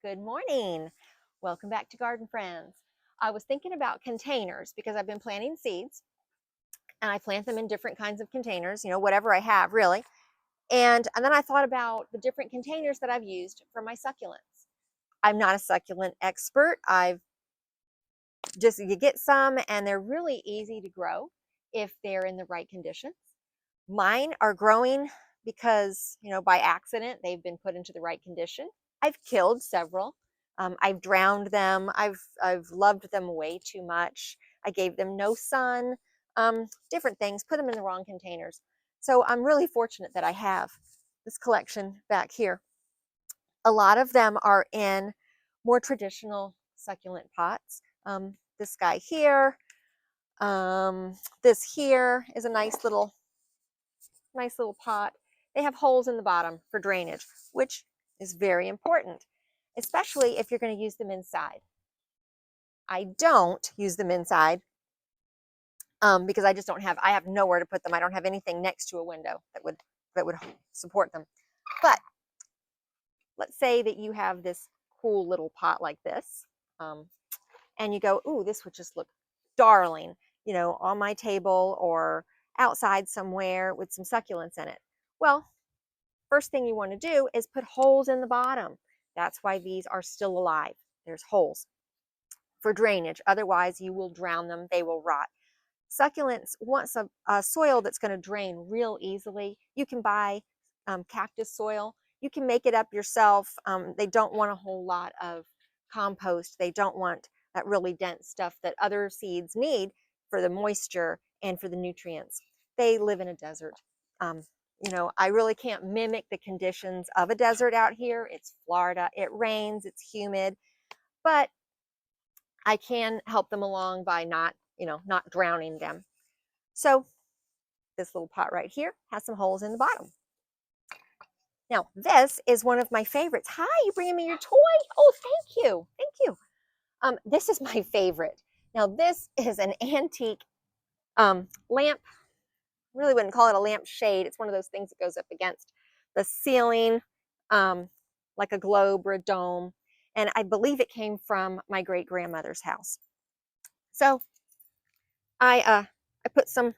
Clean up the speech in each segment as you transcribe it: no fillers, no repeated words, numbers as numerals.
Good morning. Welcome back to Garden Friends. I was thinking about containers because I've been planting seeds and I plant them in different kinds of containers, whatever I have really. And then I thought about the different containers that I've used for my succulents. I'm not a succulent expert. You get some and they're really easy to grow if they're in the right conditions. Mine are growing because, by accident, they've been put into the right condition. I've killed several. I've drowned them. I've loved them way too much. I gave them no sun, different things, put them in the wrong containers. So I'm really fortunate that I have this collection back here. A lot of them are in more traditional succulent pots. This guy here, this here is a nice little pot. They have holes in the bottom for drainage, which is very important, especially if you're going to use them inside. I don't use them inside because I have nowhere to put them. I don't have anything next to a window that would support them. But let's say that you have this cool little pot like this, and you go, ooh, this would just look darling, on my table or outside somewhere with some succulents in it. Well, first thing you want to do is put holes in the bottom. That's why these are still alive. There's holes for drainage. Otherwise, you will drown them. They will rot. Succulents want a soil that's going to drain real easily. You can buy cactus soil. You can make it up yourself. They don't want a whole lot of compost. They don't want that really dense stuff that other seeds need for the moisture and for the nutrients. They live in a desert. I really can't mimic the conditions of a desert out here. It's Florida. It rains. It's humid. But I can help them along by not drowning them. So this little pot right here has some holes in the bottom. Now, this is one of my favorites. Hi, you bringing me your toy? Oh, thank you. Thank you. This is my favorite. Now, this is an antique lamp. Really wouldn't call it a lamp shade. It's one of those things that goes up against the ceiling, like a globe or a dome. And I believe it came from my great-grandmother's house. So I put some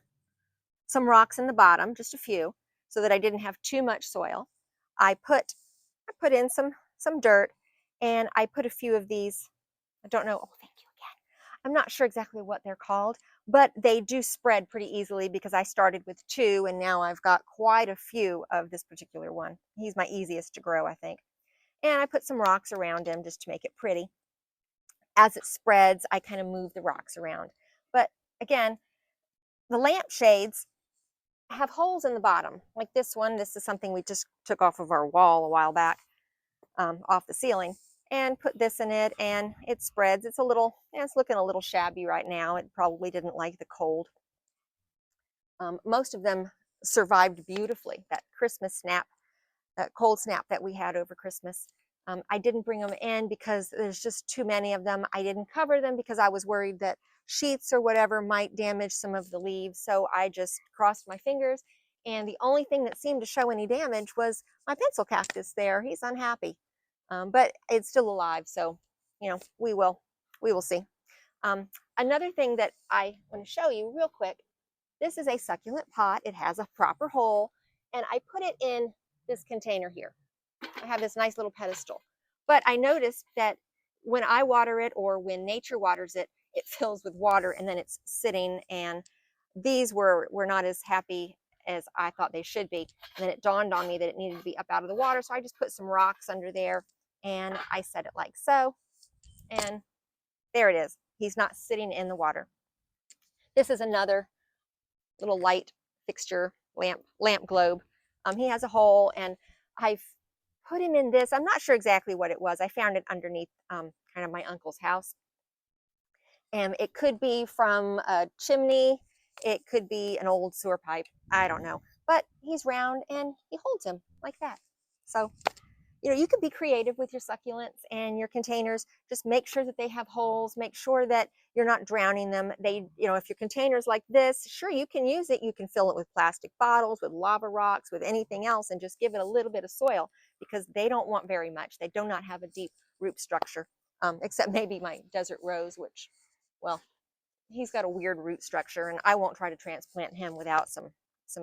rocks in the bottom, just a few, so that I didn't have too much soil. I put in some dirt, and I put a few of these. I don't know. Oh, thank you again. I'm not sure exactly what they're called, but they do spread pretty easily because I started with 2 and now I've got quite a few of this particular one. He's my easiest to grow, I think. And I put some rocks around him just to make it pretty. As it spreads, I kind of move the rocks around. But again, the lampshades have holes in the bottom, like this one. This is something we just took off of our wall a while back, off the ceiling, and put this in it, and it spreads. It's looking a little shabby right now. It probably didn't like the cold. Most of them survived beautifully. That cold snap that we had over Christmas. I didn't bring them in because there's just too many of them. I didn't cover them because I was worried that sheets or whatever might damage some of the leaves. So I just crossed my fingers. And the only thing that seemed to show any damage was my pencil cactus there. He's unhappy, but it's still alive. So, we will see. Another thing that I want to show you real quick. This is a succulent pot. It has a proper hole, and I put it in this container here. I have this nice little pedestal. But I noticed that when I water it or when nature waters it, it fills with water and then it's sitting, and these were not as happy as I thought they should be. And then it dawned on me that it needed to be up out of the water, so I just put some rocks under there and I set it like so. And there it is. He's not sitting in the water. This is another little light fixture lamp globe. He has a hole, and I've put him in this. I'm not sure exactly what it was. I found it underneath kind of my uncle's house. And it could be from a chimney. It could be an old sewer pipe. I don't know. But he's round and he holds him like that. So, you can be creative with your succulents and your containers. Just make sure that they have holes. Make sure that you're not drowning them. If your container's like this, sure, you can use it. You can fill it with plastic bottles, with lava rocks, with anything else, and just give it a little bit of soil. because they don't want very much. They do not have a deep root structure, except maybe my desert rose, which, well, he's got a weird root structure, and I won't try to transplant him without some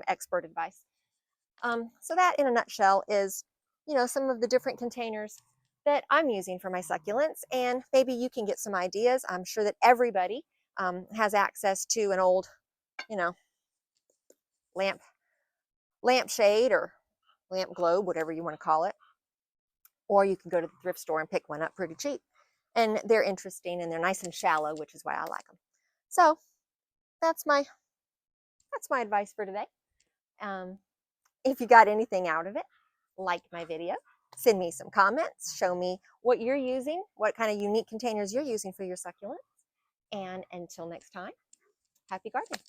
expert advice. So that, in a nutshell, is, some of the different containers that I'm using for my succulents, and maybe you can get some ideas. I'm sure that everybody has access to an old, you know, lampshade or lamp globe, whatever you want to call it, or you can go to the thrift store and pick one up pretty cheap. And they're interesting and they're nice and shallow, which is why I like them. So that's my advice for today. If you got anything out of it, like my video, send me some comments, show me what you're using, what kind of unique containers you're using for your succulents. And until next time, happy gardening.